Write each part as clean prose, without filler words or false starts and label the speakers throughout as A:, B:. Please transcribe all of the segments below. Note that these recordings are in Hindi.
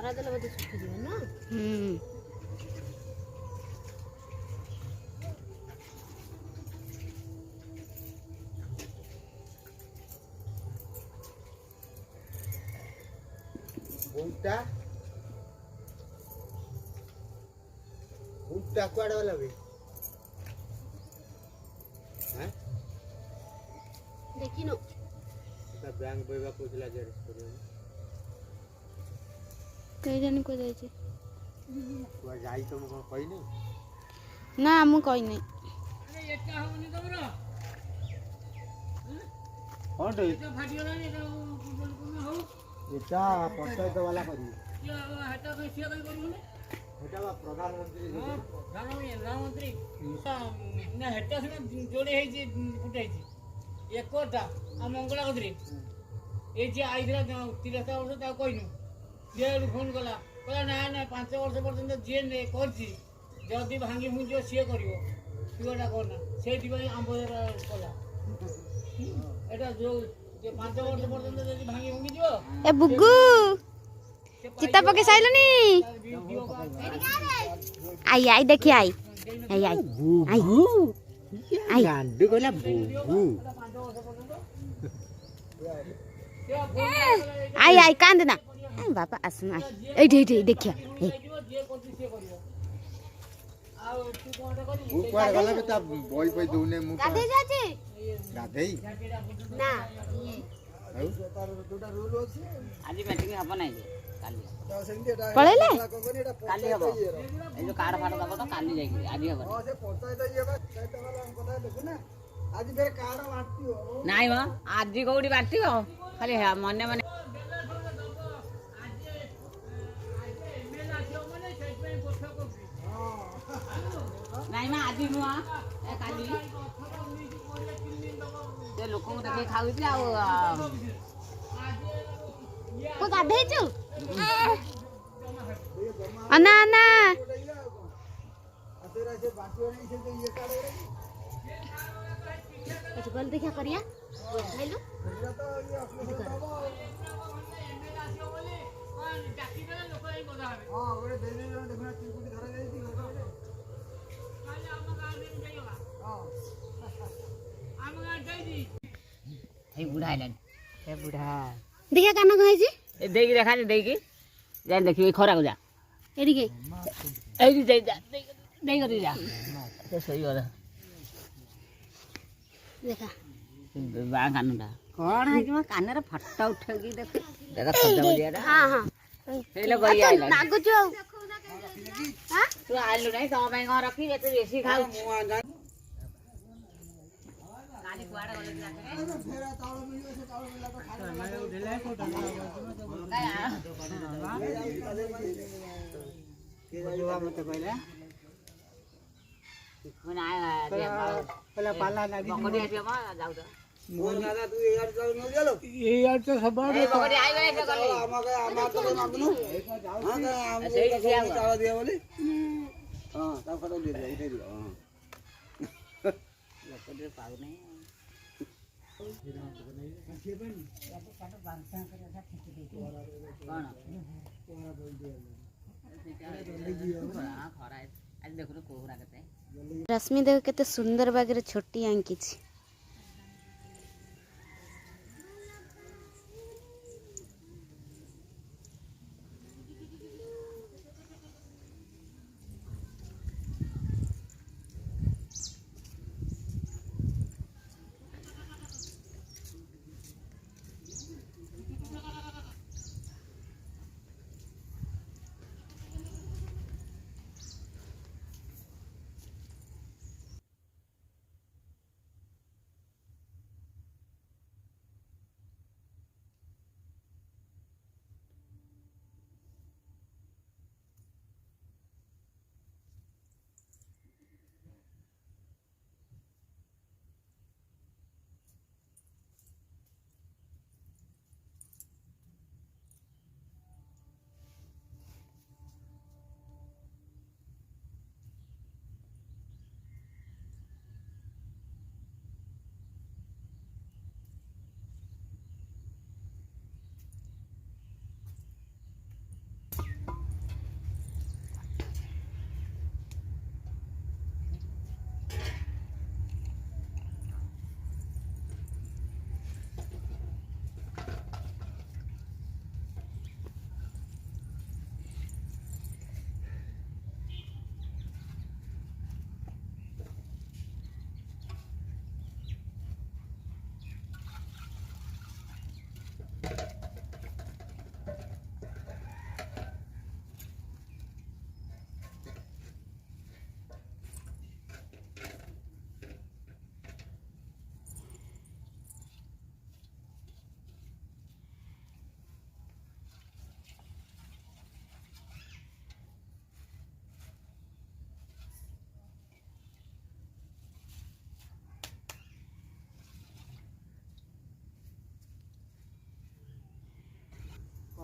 A: खरा देले बोधे सुखी जीव ना।
B: भूटा भूटा कुआडे वाला बे हैं
A: देखिनो
B: ता बैंक बइबा कोथला जेरस करियो
C: कई जानी को जाई छी
B: कुआ जाई तो मको कहि नै
C: ना मु कहि नै
D: अरे एटा होनी तमरो
B: कोन दे
D: एटा फाटियोला ने एटा बोल कोन हो
B: एटा पंचायत वाला करी
D: ये हटा के सिया कई करू ने
B: एटा बा प्रधानमंत्री
D: प्रधानमंत्री ना हेटा से जोड़े है जे फुटाई छी एकोटा आ मंगला कदरी ए जे आइदरा 30 वर्ष ता कहिनु जे फोन कला कहला ना ना 5 वर्ष पर्यंत जे ने करछि जदी भांगी मुंजो सिए करिवो तुटा करना से दिबई आंबोर कला एटा जो 5 वर्ष पर्यंत जदी भांगी मुंगी दियो
C: ए बुग्गू चिता पके साइलनी आई आई देखी आई आई आई आई
B: आई गांडू कोला बुबू
C: आई आई कांद ना बापा आसु आई एठी एठी देखिया
B: मु कुआडे गला बे ता बई पई दउने मु
A: गाधे जाचे
B: गाधेई
A: ना
B: आउ दुटा रूल अछि
D: आज मीटिंग हबो नै काली
C: पळेले
D: काली हबो ए जो कार फाड़ दबो तो काली जाई आज हबो
B: हां से पंचायत येबा पंचायत वाला हम कथा देखु ना आज फेर कार बाटियो
D: नाइ हो आज कोडी बाटियो खाली मने मने नाइ मा आज नुआ ए काली ते लोक को देखे खाउती आ
C: को गाधे छु अना अना
B: तेरा से बाटियो नहीं से तो ये कार
A: अच्छा गल देखा करिया हेलो
B: मेरा तो ये अपने से बाबा हां ओरे देने में देखना चिकुटी धरा जाई थी
D: ए बुढ़ा आइलन ए बुढ़ा
C: देखिया काना कहै छी
D: ए देगी देखा दे देगी जान देखी खरा को जा
C: एडी के
D: एडी दे जा देगी दे जा तो सही हो
C: देखा
D: बा कानुडा कोन है कि कान रे फट्टा उठेगी देख देखा खड्डा बलिया रे
C: हां हां
D: हेले गई आइलन
C: नागु छु हां
D: तू आलू नहीं तो मैं घर रखी तो बेसी खाऊ काली कुआडा गले जाके
B: फेरा चावल मिलियो से चावल मिला तो खाना उठेला कोटा के जाईवा मत कहला
D: कोन आया
B: पहला पाला ना दी
D: बकरी आके मा जाऊ तो
B: मोन दादा तू यार चावल न गेलो
E: ये यार तो सब
D: ए बकरी आई गए से गली
B: आमा तो मांगनु हां का आम चावल दिया बोले हां तब करो दे दे दे हां
D: बकरी पाऊ नहीं
C: रश्मि देख केते सुंदर बागरे छोटी आंकी छी।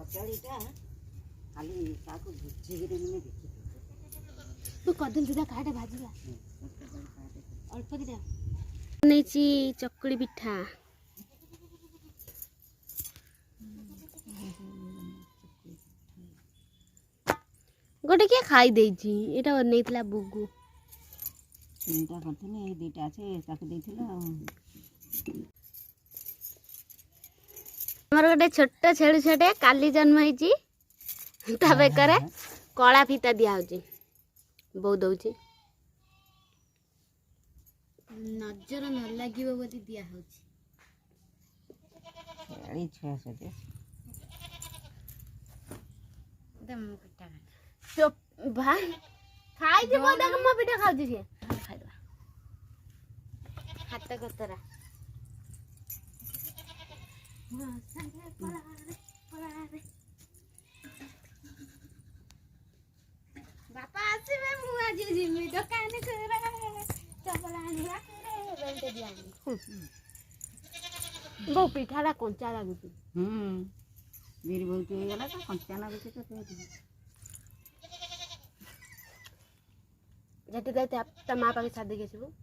E: କଦଳୀଟା ଖାଲି ତାକୁ ବୁଝିକିରି ମାନେ ଦେଖି
A: ତୁ କଦଳୀ ଦିଟା କାଟେ ଭାଜିବା ଅଳ୍ପ ଦିଟା
C: ନେଇଛି ଚକୁଳି ପିଠା। ଗୋଟେ କିଏ ଖାଇ ଦେଇଛି, ଏଇଟା ନେଇଥିଲା ବୁଗୁ।
E: ତିନିଟା କରିଥିଲି, ଏଇ ଦୁଇଟା ଅଛି ତାକୁ ଦେଇଥିଲ ଆଉ।
C: ଆମର ଗୋଟେ ଛୋଟ ଛେଳି ଛୁଆଟେ କାଲି ଜନ୍ମ ହେଇଛି, ତା ବେକରେ କଳା ଫିତା ଦିଆହଉଛି, ବୋଉ ଦଉଛି।
A: ନଜର ନ ଲାଗିବ ବୋଲି ଦିଆହଉଛି।
E: ଛେଳି ଛୁଆ ସେଠି
C: ଭାଇ ଖାଇଯିବ, ଦେଖ ମୋ ପିଠା ଖାଉଛି ସିଏ। ଖାଇଦବା ହାତ କତରା।
A: ବାପା ଆସିବେ, ମୁଁ ଆଜି ଯିବି ଦୋକାନକୁ ଚପଲ ଆଣିବା।
C: ବୋଉ ପିଠାଟା କଞ୍ଚା ଲାଗୁଛି।
E: ବିରି ବହୁତ ହେଇଗଲା ତ କଞ୍ଚା ଲାଗୁଛି ତ।
C: ଯେତେ ତା ମା ପାଖେ ଛାଡ଼ି ଦେଇକି ଆସିବୁ।